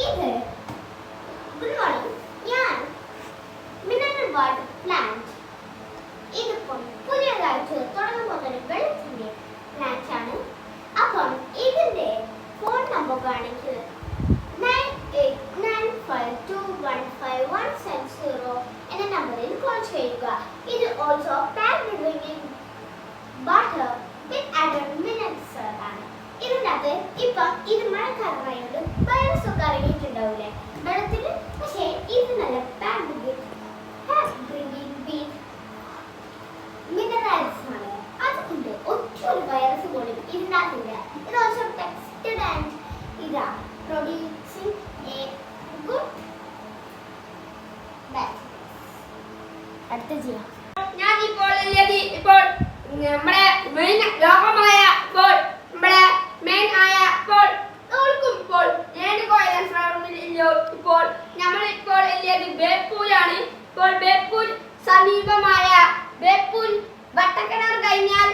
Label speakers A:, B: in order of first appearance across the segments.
A: ഇത് good morning. ഞാൻ mineral water plant ഇതിപ്പോൾ പുതിയതായിട്ട് തുടങ്ങാൻ പോകുന്ന ഒരു വെള്ളത്തിന്റെ പ്ലാന്റ് ആണ്. അപ്പം ഇതിന്റെ ഫോൺ നമ്പർ കാണിക്കുക 9895215170 എന്ന നമ്പറിൽ കോൾ ചെയ്യുക. ഇത് ഓൾസോ പാക്ഡ് ഡ്രിങ്കിങ് വാട്ടർ വിത്ത് ആഡഡ് മിനറൽസ് ആണ്. ഇതിനകത്ത് ഇപ്പം ഇത് മഴക്കാലമായത് വൈറസ് ഒക്കെ ഇറങ്ങിയിട്ടുണ്ടാവില്ലേ വെള്ളത്തിൽ. പക്ഷേ ഇത് നല്ല പാക്ഡ് വിത്ത് ഡ്രിങ്കിങ് വിത്ത് മിനറൽസ് ആണ്. അതുകൊണ്ട് ഒറ്റൊരു വൈറസ് പോലും ഇതിനകത്തില്ല. ഇത് ഓൾസോ ടെക്സ്റ്റഡ് ആൻഡ് ഇതാ പ്രൊഡ്യൂസിങ് എ ഗുഡ് ബാറ്റ്. അടുത്ത ചെയ്യാം.
B: ഞാൻ ഇപ്പോൾ നമ്മുടെ മെയിൻ ലോകമായ ഇപ്പോൾ നമ്മുടെ മെയിൻ ആയ ഇപ്പോൾ ഇപ്പോൾ ഇപ്പോൾ നമ്മളിപ്പോൾ എത്തിയത് ബേപ്പൂരാണ്. ഇപ്പോൾ ബേപ്പൂർ സമീപമായ ബേപ്പൂർ വട്ടക്കിണർ കഴിഞ്ഞാൽ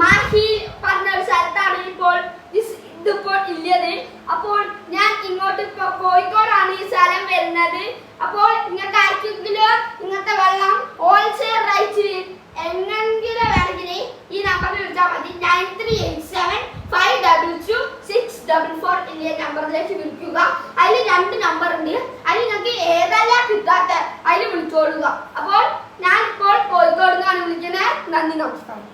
B: മാഹി പറഞ്ഞ ഒരു സ്ഥലത്താണ് ഇപ്പോൾ ഇതിപ്പോൾ ഇല്ലത്. അപ്പോൾ ഞാൻ ഇങ്ങോട്ട് ഇപ്പോൾ കോഴിക്കോടാണ് ഈ സ്ഥലം വരുന്നത്. അപ്പോൾ നിങ്ങൾക്ക് ആർക്കെങ്കിലും ഇങ്ങനത്തെ വെള്ളം ഹോൾസെയിൽ റേറ്റിൽ എങ്ങനെങ്കിലും വേണമെങ്കിൽ ഈ നമ്പറിൽ വിളിച്ചാൽ മതി. 9387522644 എന്ന നമ്പറിലേക്ക് വിളിക്കുക. അതിൽ 2 നമ്പർ ഉണ്ട്. അതിൽ നിങ്ങൾക്ക് ഏതെല്ലാം കിട്ടാത്ത അതിൽ വിളിച്ചോളുക. അപ്പോൾ ഞാൻ ഇപ്പോൾ കോഴിക്കോട് നിന്നാണ് വിളിക്കുന്നത്. നന്ദി, നമസ്കാരം.